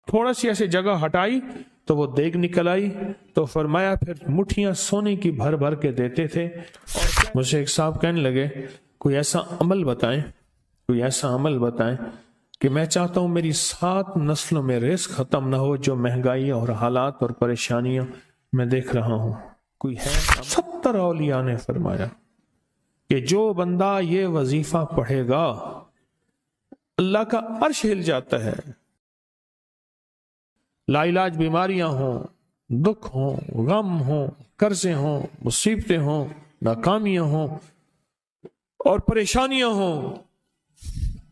تھوڑا سی ایسی جگہ ہٹائی تو وہ دیگ نکل آئی، تو فرمایا پھر مٹھیاں سونے کی بھر بھر کے دیتے تھے۔ اور مجھے ایک صاحب کہنے لگے کوئی ایسا عمل بتائیں، کوئی ایسا عمل بتائیں کہ میں چاہتا ہوں میری 7 نسلوں میں رزق ختم نہ ہو، جو مہنگائی اور حالات اور پریشانیاں میں دیکھ رہا ہوں، کوئی ہے؟ 70 اولیاء نے فرمایا کہ جو بندہ یہ وظیفہ پڑھے گا اللہ کا عرش ہل جاتا ہے، لا علاج بیماریاں ہوں، دکھ ہوں، غم ہوں، قرضے ہوں، مصیبتیں ہوں، ناکامیاں ہوں اور پریشانیاں ہوں،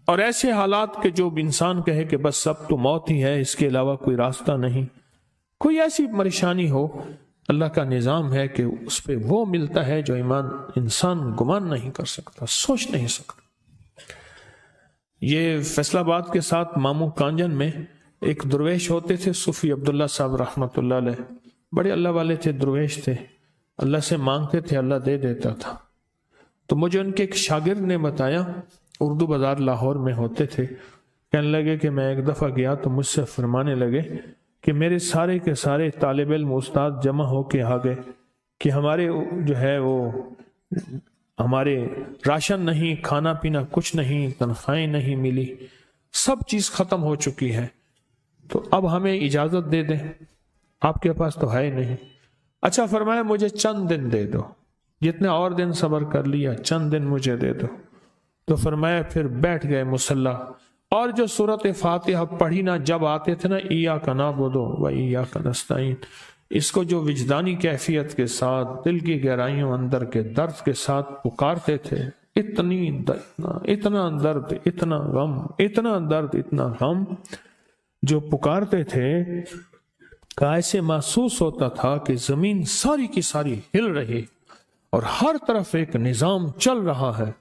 اور ایسے حالات کہ جو انسان کہے کہ بس سب تو موت ہی ہے، اس کے علاوہ کوئی راستہ نہیں، کوئی ایسی پریشانی ہو، اللہ کا نظام ہے کہ اس پہ وہ ملتا ہے جو انسان گمان نہیں کر سکتا، سوچ نہیں سکتا۔ یہ فیصل آباد کے ساتھ مامو کانجن میں ایک درویش ہوتے تھے، صوفی عبداللہ صاحب رحمۃ اللہ علیہ، بڑے اللہ والے تھے، درویش تھے، اللہ سے مانگتے تھے، اللہ دے دیتا تھا۔ تو مجھے ان کے ایک شاگرد نے بتایا، اردو بازار لاہور میں ہوتے تھے، کہنے لگے کہ میں ایک دفعہ گیا تو مجھ سے فرمانے لگے کہ میرے سارے کے سارے طالب علم استاد جمع ہو کے آ گئے کہ ہمارے جو ہے وہ ہمارے راشن نہیں، کھانا پینا کچھ نہیں، تنخواہیں نہیں ملی، سب چیز ختم ہو چکی ہے، تو اب ہمیں اجازت دے دیں، آپ کے پاس تو ہے نہیں۔ اچھا فرمایا مجھے چند دن دے دو، جتنے اور دن صبر کر لیا، چند دن مجھے دے دو۔ تو فرمایا پھر بیٹھ گئے مصلی، اور جو سورۃ فاتحہ پڑھی نا جب آتے تھے نا، ایاک نعبد و ایاک نستعین، اس کو جو وجدانی کیفیت کے ساتھ دل کی گہرائیوں اندر کے درد کے ساتھ پکارتے تھے، اتنا درد، اتنا غم، اتنا درد، اتنا غم جو پکارتے تھے کہ ایسے محسوس ہوتا تھا کہ زمین ساری کی ساری ہل رہی اور ہر طرف ایک نظام چل رہا ہے۔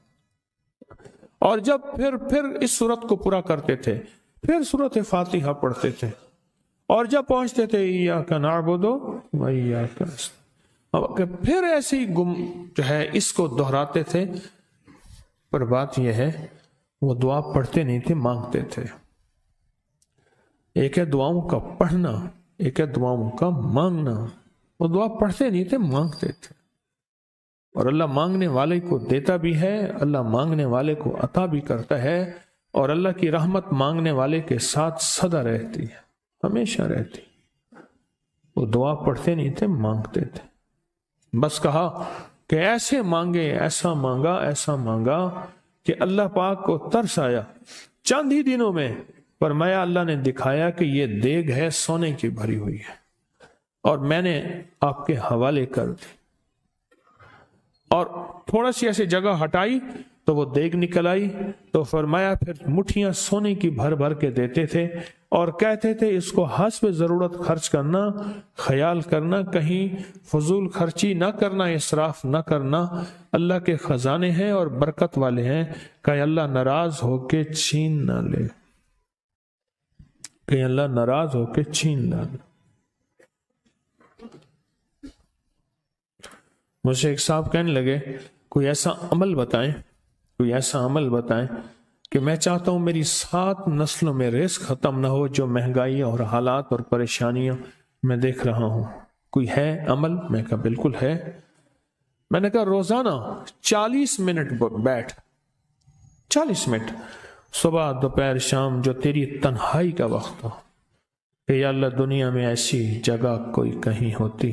اور جب پھر اس صورت کو پورا کرتے تھے، پھر سورۃ فاتحہ پڑھتے تھے، اور جب پہنچتے تھے ایاک نعبد و ایاک نستعین، پھر ایسے ہی جو ہے اس کو دہراتے تھے۔ پر بات یہ ہے وہ دعا پڑھتے نہیں تھے، مانگتے تھے۔ ایک ہے دعاؤں کا پڑھنا، ایک ہے دعاؤں کا مانگنا۔ وہ دعا پڑھتے نہیں تھے، مانگتے تھے، اور اللہ مانگنے والے کو دیتا بھی ہے، اللہ مانگنے والے کو عطا بھی کرتا ہے، اور اللہ کی رحمت مانگنے والے کے ساتھ سدا رہتی ہے، ہمیشہ رہتی۔ وہ دعا پڑھتے نہیں تھے، مانگتے تھے۔ بس کہا کہ ایسے مانگے، ایسا مانگا، ایسا مانگا کہ اللہ پاک کو ترس آیا۔ چند ہی دنوں میں فرمایا اللہ نے دکھایا کہ یہ دیگ ہے، سونے کی بھری ہوئی ہے، اور میں نے آپ کے حوالے کر دی۔ اور تھوڑا سی ایسی جگہ ہٹائی تو وہ دیگ نکل آئی، تو فرمایا پھر مٹھیاں سونے کی بھر بھر کے دیتے تھے، اور کہتے تھے اس کو حسب ضرورت خرچ کرنا، خیال کرنا، کہیں فضول خرچی نہ کرنا، اسراف نہ کرنا، اللہ کے خزانے ہیں اور برکت والے ہیں، کہ اللہ ناراض ہو کے چھین نہ لے، کہ اللہ ناراض ہو کے چھین نہ لے۔ مجھے ایک صاحب کہنے لگے کوئی ایسا عمل بتائیں، کوئی ایسا عمل بتائیں کہ میں چاہتا ہوں میری 7 نسلوں میں رزق ختم نہ ہو، جو مہنگائی اور حالات اور پریشانیاں میں دیکھ رہا ہوں، کوئی ہے عمل؟ میں کہا بالکل ہے۔ میں نے کہا روزانہ 40 منٹ بیٹھ، 40 منٹ صبح دوپہر شام، جو تیری تنہائی کا وقت ہو، کہ یا اللہ دنیا میں ایسی جگہ کوئی کہیں ہوتی،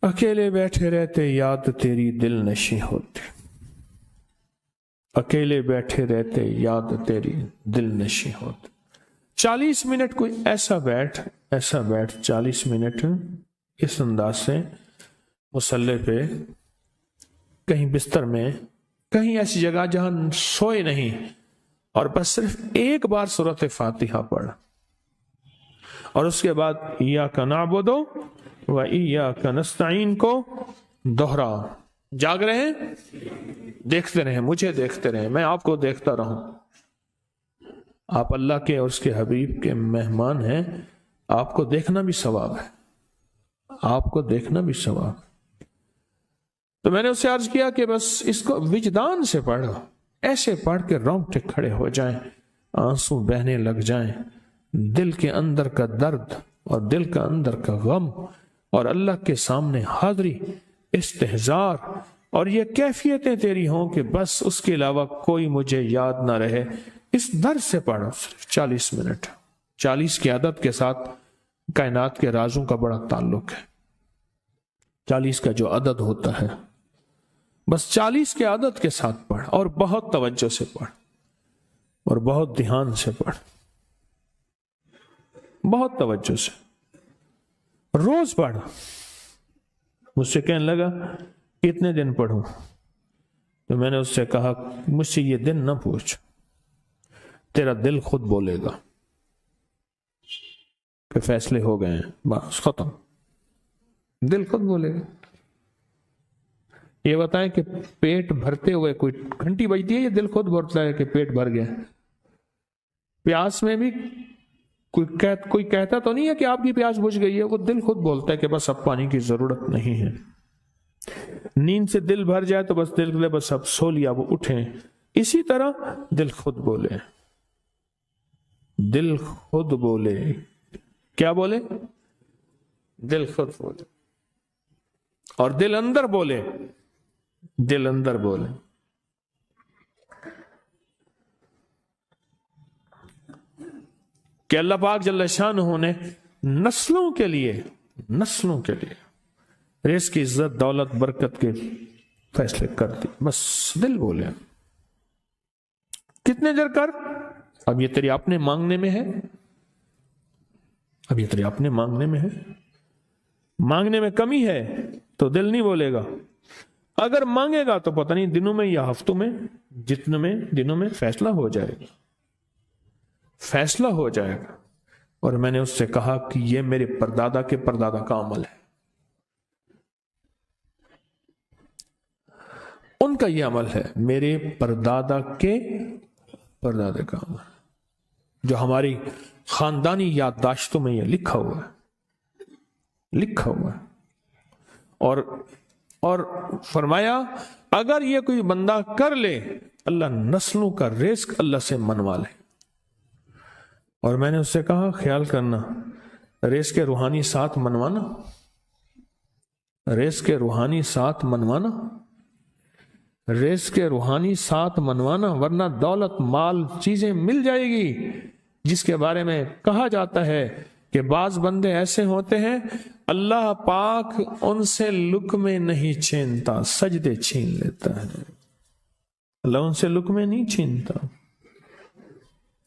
اکیلے بیٹھے رہتے یاد تیری دل نشیں ہوتی، اکیلے بیٹھے رہتے یاد تیری دل نشیں ہوتی۔ 40 منٹ کوئی ایسا بیٹھ 40 منٹ اس انداز سے مصلی پہ، کہیں بستر میں، کہیں ایسی جگہ جہاں سوئے نہیں، اور بس صرف ایک بار سورۃ فاتحہ پڑھ، اور اس کے بعد ایاک نعبد و ایاک نستعین کو دوہرا۔ جاگ رہے ہیں؟ دیکھتے رہیں، مجھے دیکھتے رہیں، میں آپ کو دیکھتا رہوں۔ آپ اللہ کے اور اس کے حبیب کے مہمان ہیں، آپ کو دیکھنا بھی ثواب ہے، آپ کو دیکھنا بھی ثواب ہے۔ تو میں نے اسے عرض کیا کہ بس اس کو وجدان سے پڑھو، ایسے پڑھ کے رونگٹے کھڑے ہو جائیں، آنسو بہنے لگ جائیں، دل کے اندر کا درد اور دل کا اندر کا غم اور اللہ کے سامنے حاضری، استحضار، اور یہ کیفیتیں تیری ہوں کہ بس اس کے علاوہ کوئی مجھے یاد نہ رہے، اس درد سے پڑھو صرف 40 منٹ۔ 40 کی عدد کے ساتھ کائنات کے رازوں کا بڑا تعلق ہے۔ 40 کا جو عدد ہوتا ہے، بس 40 کے عدد کے ساتھ پڑھ، اور بہت توجہ سے پڑھ، اور بہت دھیان سے پڑھ، بہت توجہ سے روز پڑھ۔ مجھ سے کہنے لگا کتنے دن پڑھوں؟ تو میں نے اس سے کہا مجھ سے یہ دن نہ پوچھ، تیرا دل خود بولے گا کہ فیصلے ہو گئے ہیں، بس ختم، دل خود بولے گا۔ یہ بتائیں کہ پیٹ بھرتے ہوئے کوئی گھنٹی بجتی ہے، یہ دل خود بولتا ہے کہ پیٹ بھر گیا۔ پیاس میں بھی کوئی کہتا تو نہیں ہے کہ آپ کی پیاس بجھ گئی ہے، وہ دل خود بولتا ہے کہ بس اب پانی کی ضرورت نہیں ہے۔ نیند سے دل بھر جائے تو بس دل لے بس اب سو لیا، وہ اٹھیں۔ اسی طرح دل خود بولے، دل خود بولے، کیا بولے؟ دل خود بولے، اور دل اندر بولے، دل اندر بولے۔ کہ اللہ پاک جل شانہ نے نسلوں کے لیے رزق کی عزت، دولت، برکت کے فیصلے کر دی، بس دل بولے۔ کتنے دیر کر؟ اب یہ تیری اپنے مانگنے میں ہے، اب یہ تیری اپنے مانگنے میں ہے۔ مانگنے میں کمی ہے تو دل نہیں بولے گا، اگر مانگے گا تو پتہ نہیں دنوں میں یا ہفتوں میں، جتنے میں دنوں میں فیصلہ ہو جائے گا، فیصلہ ہو جائے گا۔ اور میں نے اس سے کہا کہ یہ میرے پردادا کے پردادا کا عمل ہے، ان کا یہ عمل ہے، میرے پردادا کے پردادا کا عمل، جو ہماری خاندانی یادداشتوں میں یہ لکھا ہوا ہے۔ اور فرمایا اگر یہ کوئی بندہ کر لے، اللہ نسلوں کا رزق اللہ سے منوا لے۔ اور میں نے اس سے کہا خیال کرنا، رزق کے روحانی ساتھ منوانا، رزق کے روحانی ساتھ منوانا، رزق کے روحانی ساتھ منوانا، ورنہ دولت، مال، چیزیں مل جائے گی جس کے بارے میں کہا جاتا ہے کہ بعض بندے ایسے ہوتے ہیں اللہ پاک ان سے لقمے نہیں چھینتا، سجدے چھین لیتا ہے۔ اللہ ان سے لقمے نہیں چھینتا،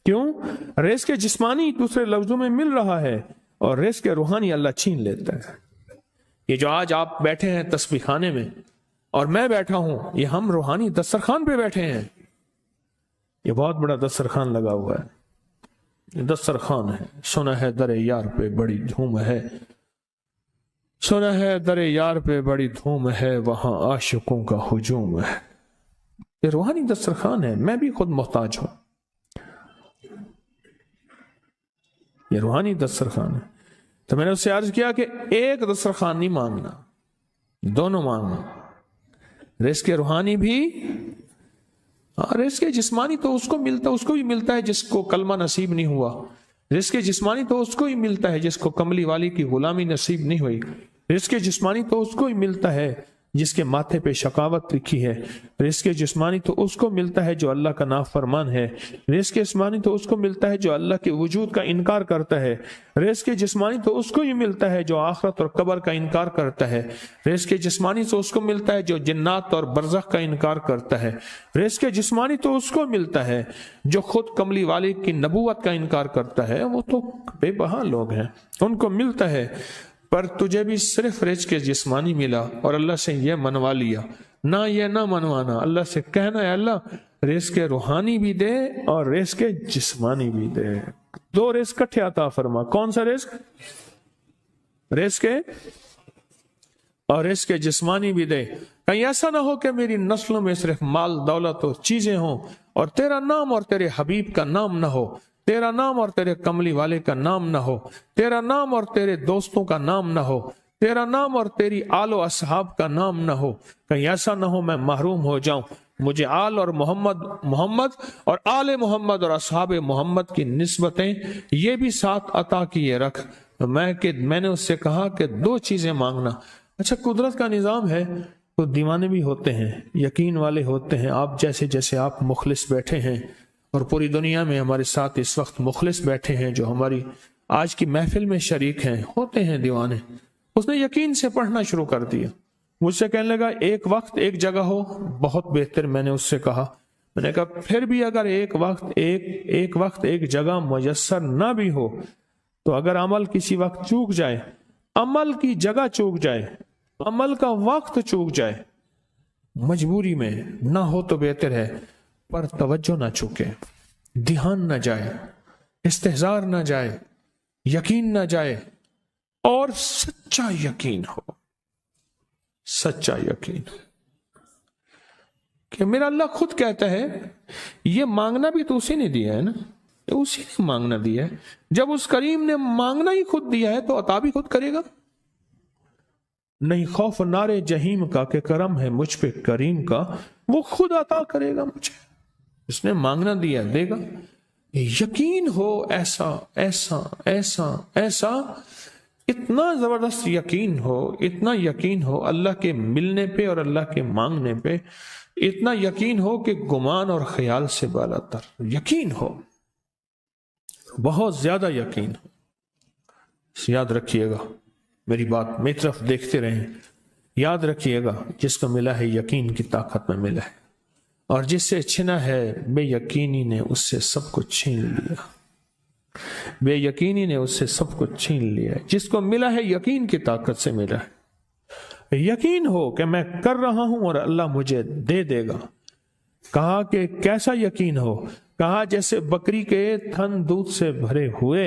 کیوں؟ رزق جسمانی دوسرے لفظوں میں مل رہا ہے، اور رزق روحانی اللہ چھین لیتا ہے۔ یہ جو آج آپ بیٹھے ہیں تسبیح خانے میں اور میں بیٹھا ہوں، یہ ہم روحانی دسترخوان پہ بیٹھے ہیں۔ یہ بہت بڑا دسترخوان لگا ہوا ہے، یہ دسترخوان ہے۔ سنا ہے در یار پہ بڑی دھوم ہے، سنا ہے در یار پہ بڑی دھوم ہے، وہاں عاشقوں کا ہجوم ہے۔ یہ روحانی دسترخوان ہے، میں بھی خود محتاج ہوں، یہ روحانی دسترخوان ہے۔ تو میں نے اس سے عرض کیا کہ ایک دسترخوان نہیں مانگنا، دونوں مانگنا، رزق روحانی بھی، رزق جسمانی تو اس کو بھی ملتا ہے جس کو کلمہ نصیب نہیں ہوا، رزق جسمانی تو اس کو ہی ملتا ہے جس کو کملی والی کی غلامی نصیب نہیں ہوئی، رزق جسمانی تو اس کو ہی ملتا ہے جس کے ماتھے پہ شقاوت لکھی ہے، رزق جسمانی تو اس کو ملتا ہے جو اللہ کا نافرمان ہے، رزق جسمانی تو اس کو ملتا ہے جو اللہ کے وجود کا انکار کرتا ہے، رزق جسمانی تو اس کو ہی ملتا ہے جو آخرت اور قبر کا انکار کرتا ہے، رزق جسمانی تو اس کو ملتا ہے جو جنات اور برزخ کا انکار کرتا ہے، رزق جسمانی تو اس کو ملتا ہے جو خود کملی والے کی نبوت کا انکار کرتا ہے۔ وہ تو بے بہا لوگ ہیں، ان کو ملتا ہے، پر تجھے بھی صرف رزق جسمانی ملا اور اللہ سے یہ منوا لیا، نہ یہ نہ منوانا، اللہ سے کہنا ہے اللہ رزق روحانی بھی دے اور رزق جسمانی بھی دے، دو رزق کٹھے عطا فرما۔ کون سا رزق؟ رزق اور رزق جسمانی بھی دے۔ کہیں ایسا نہ ہو کہ میری نسلوں میں صرف مال، دولت اور چیزیں ہوں اور تیرا نام اور تیرے حبیب کا نام نہ ہو، تیرا نام اور تیرے کملی والے کا نام نہ ہو، تیرا نام اور تیرے دوستوں کا نام نہ ہو، تیرا نام اور تیری آل و اصحاب کا نام نہ ہو، کہیں ایسا نہ ہو میں محروم ہو جاؤں مجھے آل اور محمد اور آل محمد اور اصحاب محمد کی نسبتیں یہ بھی ساتھ عطا کیے رکھ۔ میں نے اس سے کہا کہ 2 چیزیں مانگنا۔ اچھا، قدرت کا نظام ہے، تو دیوانے بھی ہوتے ہیں، یقین والے ہوتے ہیں، آپ جیسے آپ مخلص بیٹھے ہیں، اور پوری دنیا میں ہمارے ساتھ اس وقت مخلص بیٹھے ہیں جو ہماری آج کی محفل میں شریک ہیں، ہوتے ہیں دیوانے۔ اس نے یقین سے پڑھنا شروع کر دیا، مجھ سے کہنے لگا ایک وقت ایک جگہ ہو، بہت بہتر۔ میں نے اس سے کہا، میں نے کہا پھر بھی اگر ایک وقت ایک جگہ میسر نہ بھی ہو، تو اگر عمل کسی وقت چوک جائے، عمل کی جگہ چوک جائے، عمل کا وقت چوک جائے، مجبوری میں نہ ہو تو بہتر ہے، پر توجہ نہ چوکے، دھیان نہ جائے، استحضار نہ جائے، یقین نہ جائے، اور سچا یقین ہو، سچا یقین کہ میرا اللہ خود کہتا ہے یہ مانگنا بھی تو اسی نے دیا ہے نا، اسی نے مانگنا دیا ہے۔ جب اس کریم نے مانگنا ہی خود دیا ہے تو عطا بھی خود کرے گا۔ نہیں خوف نارے جہیم کا کہ کرم ہے مجھ پہ کریم کا، وہ خود عطا کرے گا مجھے، اس نے مانگنا دیا دے گا۔ یقین ہو ایسا ایسا ایسا ایسا، اتنا زبردست یقین ہو، اتنا یقین ہو اللہ کے ملنے پہ اور اللہ کے مانگنے پہ، اتنا یقین ہو کہ گمان اور خیال سے بالا تر یقین ہو، بہت زیادہ یقین ہو۔ یاد رکھیے گا میری بات، میری طرف دیکھتے رہیں، یاد رکھیے گا جس کو ملا ہے یقین کی طاقت میں ملا ہے، اور جس سے چھنا ہے بے یقینی نے اس سے سب کچھ چھین لیا، بے یقینی نے اس سے سب کچھ چھین لیا۔ جس کو ملا ہے یقین کی طاقت سے ملا ہے، یقین ہو کہ میں کر رہا ہوں اور اللہ مجھے دے دے گا۔ کہا کہ کیسا یقین ہو؟ کہا جیسے بکری کے تھن دودھ سے بھرے ہوئے،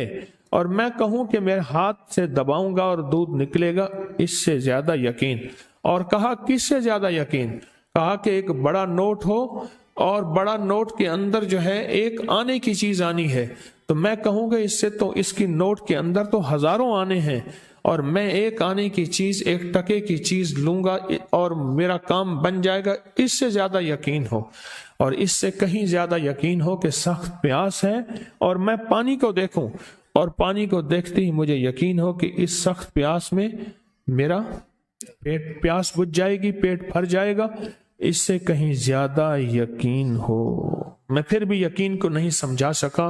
اور میں کہوں کہ میرے ہاتھ سے دباؤں گا اور دودھ نکلے گا، اس سے زیادہ یقین۔ اور کہا کس سے زیادہ یقین؟ کہا کہ ایک بڑا نوٹ ہو اور بڑا نوٹ کے اندر جو ہے ایک آنے کی چیز آنی ہے، تو میں کہوں گا اس سے تو اس کی نوٹ کے اندر تو ہزاروں آنے ہیں، اور میں ایک آنے کی چیز، ایک ٹکے کی چیز لوں گا اور میرا کام بن جائے گا۔ اس سے زیادہ یقین ہو، اور اس سے کہیں زیادہ یقین ہو کہ سخت پیاس ہے اور میں پانی کو دیکھوں، اور پانی کو دیکھتے ہی مجھے یقین ہو کہ اس سخت پیاس میں میرا پیاس بجھ جائے گی، پیٹ بھر جائے گا۔ اس سے کہیں زیادہ یقین ہو۔ میں پھر بھی یقین کو نہیں سمجھا سکا،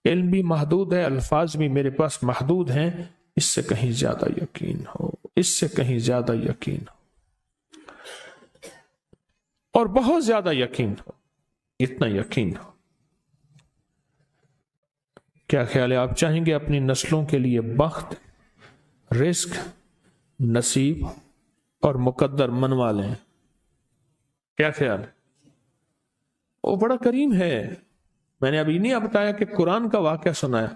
علم بھی محدود ہے، الفاظ بھی میرے پاس محدود ہیں۔ اس سے کہیں زیادہ یقین ہو، اس سے کہیں زیادہ یقین ہو، اور بہت زیادہ یقین ہو، اتنا یقین ہو۔ کیا خیال ہے؟ آپ چاہیں گے اپنی نسلوں کے لیے بخت، رزق، نصیب اور مقدر منوا لیں؟ کیا خیال ہے؟ وہ بڑا کریم ہے۔ میں نے ابھی نہیں بتایا کہ قرآن کا واقعہ سنایا،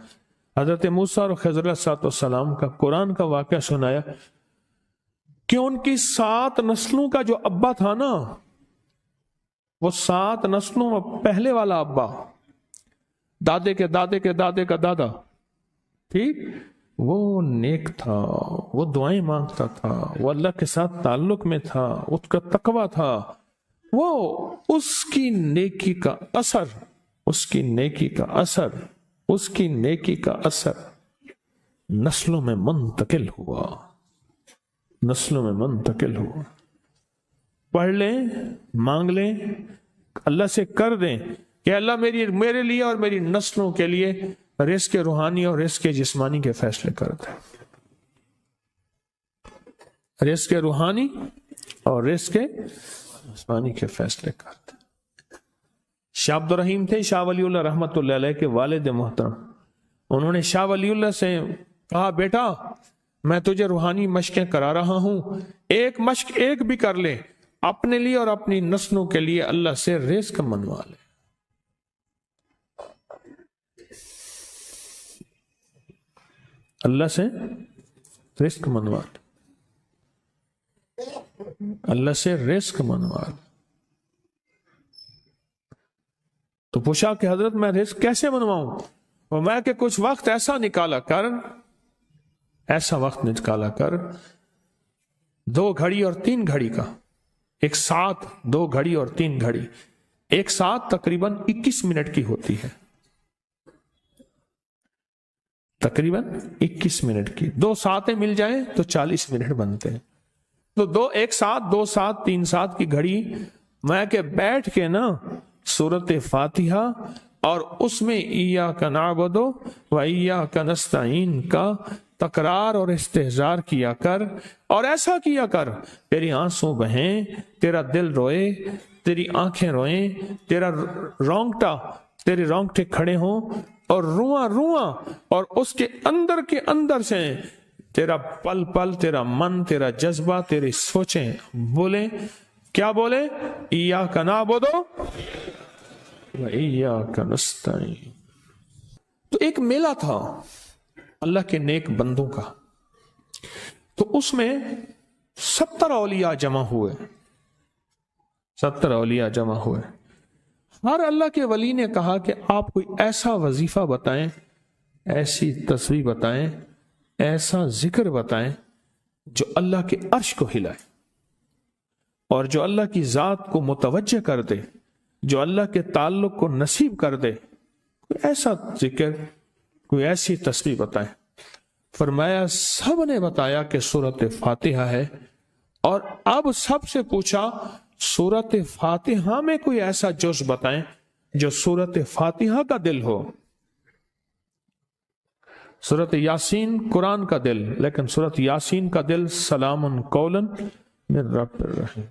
حضرت موسیٰ اور خضر علیہ السلام کا قرآن کا واقعہ سنایا کہ ان کی 7 نسلوں کا جو ابا تھا نا، وہ 7 نسلوں میں پہلے والا ابا، دادے کے دادے کے دادے کا دادا، ٹھیک، وہ نیک تھا، وہ دعائیں مانگتا تھا، وہ اللہ کے ساتھ تعلق میں تھا، اس کا تقوی تھا، وہ اس کی نیکی کا اثر، اس کی نیکی کا اثر، اس کی نیکی کا اثر نسلوں میں منتقل ہوا، نسلوں میں منتقل ہوا۔ پڑھ لیں، مانگ لیں، اللہ سے کر دیں کہ اللہ میرے لیے اور میری نسلوں کے لیے رزق روحانی اور رزق جسمانی کے فیصلے کر دیں، رزق روحانی اور رزق جسمانی کے فیصلے کر دیں۔ شاہ عبد الرحیم تھے شاہ ولی اللہ رحمت اللہ علیہ کے والد محترم، انہوں نے شاہ ولی اللہ سے کہا بیٹا میں تجھے روحانی مشقیں کرا رہا ہوں، ایک مشق ایک بھی کر لے، اپنے لیے اور اپنی نسلوں کے لیے اللہ سے رزق منوا لے۔ اللہ سے رزق منوا لے، اللہ سے رزق منوا لے۔ تو پوچھا کہ حضرت میں رزق کیسے منواؤں؟ اور میں کہ کچھ وقت ایسا نکالا کر، ایسا وقت نکالا کر 2 گھڑی اور 3 گھڑی کا، ایک ساتھ 2 گھڑی اور 3 گھڑی، ایک ساتھ تقریباً 21 منٹ کی ہوتی ہے، تقریباً 21 منٹ کی۔ 2 ساتیں مل جائیں تو 40 منٹ بنتے ہیں۔ تو ایک ساتھ 2 ساتھ 3 ساتھ کی گھڑی میں کہ بیٹھ کے نا سورت فاتحہ اور اس میں ایاک نعبد و ایاک نستعین کا تکرار اور استحضار کیا کر، اور ایسا کیا کر تیری آنسوں بہیں، تیرا دل روئے، تیری آنکھیں روئیں، تیرے رونگٹے کھڑے ہوں اور رواں رواں، اور اس کے اندر سے تیرا پل پل، تیرا من، تیرا جذبہ، تیری سوچیں بولیں، کیا بولے؟ ایاک نعبد و ایاک نستعین۔ تو ایک میلہ تھا اللہ کے نیک بندوں کا، تو اس میں 70 اولیاء جمع ہوئے، 70 اولیاء جمع ہوئے۔ ہر اللہ کے ولی نے کہا کہ آپ کوئی ایسا وظیفہ بتائیں، ایسی تسبیح بتائیں، ایسا ذکر بتائیں جو اللہ کے عرش کو ہلائے اور جو اللہ کی ذات کو متوجہ کر دے، جو اللہ کے تعلق کو نصیب کر دے۔ کوئی ایسا ذکر، کوئی ایسی تسبیح بتائیں۔ فرمایا سب نے بتایا کہ سورت فاتحہ ہے، اور اب سب سے پوچھا سورت فاتحہ میں کوئی ایسا جز بتائیں جو سورت فاتحہ کا دل ہو۔ سورت یاسین قرآن کا دل، لیکن سورت یاسین کا دل سلام قولا من رب الرحیم۔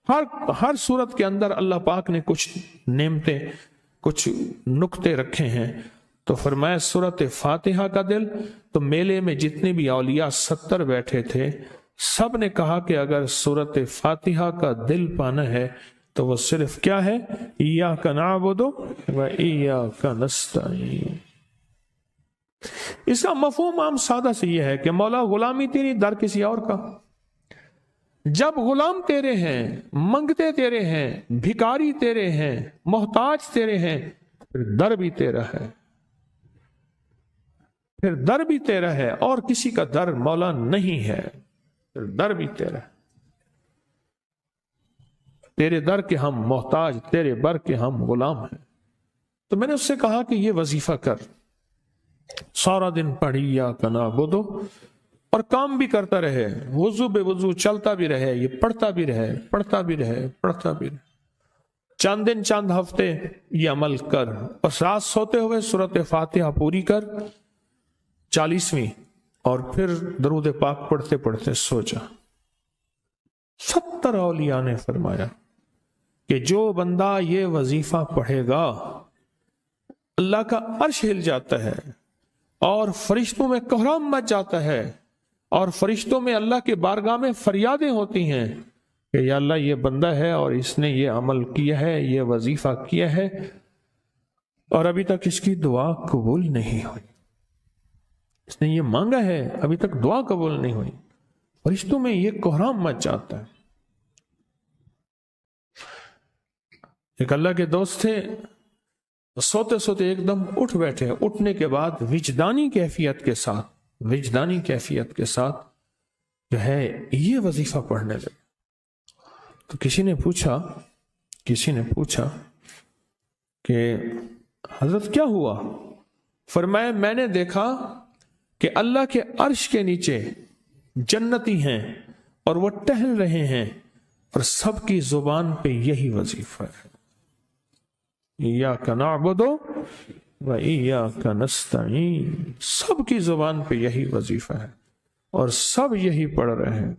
ہر سورت کے اندر اللہ پاک نے کچھ نعمتیں، کچھ نکتے رکھے ہیں۔ تو فرمایا سورت فاتحہ کا دل، تو میلے میں جتنے بھی اولیاء 70 بیٹھے تھے، سب نے کہا کہ اگر سورت فاتحہ کا دل پانا ہے تو وہ صرف کیا ہے؟ ایاک نعبد و ایاک نستعین۔ اس کا مفہوم عام سادہ سے یہ ہے کہ مولا غلامی تیری، در کسی اور کا۔ جب غلام تیرے ہیں، منگتے تیرے ہیں، بھکاری تیرے ہیں، محتاج تیرے ہیں، پھر در بھی تیرا ہے، پھر در بھی تیرا ہے، اور کسی کا در مولا نہیں ہے، پھر در بھی تیرا ہے۔ تیرے در کے ہم محتاج، تیرے بر کے ہم غلام ہیں۔ تو میں نے اس سے کہا کہ یہ وظیفہ کر، سارا دن پڑھی ایاک نعبد، اور کام بھی کرتا رہے، وضو بے وضو چلتا بھی رہے، یہ پڑھتا بھی رہے، پڑھتا بھی رہے، پڑھتا بھی رہے، چند دن چند ہفتے یہ عمل کر، اور رات سوتے ہوئے سورت فاتحہ پوری کر 40ویں، اور پھر درود پاک پڑھتے پڑھتے سو جا۔ 70 اولیاء نے فرمایا کہ جو بندہ یہ وظیفہ پڑھے گا اللہ کا عرش ہل جاتا ہے، اور فرشتوں میں کوہرام مچ جاتا ہے، اور فرشتوں میں اللہ کے بارگاہ میں فریادیں ہوتی ہیں کہ یا اللہ یہ بندہ ہے اور اس نے یہ عمل کیا ہے، یہ وظیفہ کیا ہے، اور ابھی تک اس کی دعا قبول نہیں ہوئی، اس نے یہ مانگا ہے ابھی تک دعا قبول نہیں ہوئی، فرشتوں میں یہ کوہرام مچ جاتا ہے۔ ایک اللہ کے دوست تھے، سوتے سوتے ایک دم اٹھ بیٹھے، اٹھنے کے بعد وجدانی کیفیت کے ساتھ جو ہے یہ وظیفہ پڑھنے لگے۔ تو کسی نے پوچھا کہ حضرت کیا ہوا؟ فرمایا میں نے دیکھا کہ اللہ کے عرش کے نیچے جنتی ہیں اور وہ ٹہل رہے ہیں، اور سب کی زبان پہ یہی وظیفہ ہے، ایاک نعبد و ایاک نستعین۔ سب کی زبان پہ یہی وظیفہ ہے اور سب یہی پڑھ رہے ہیں۔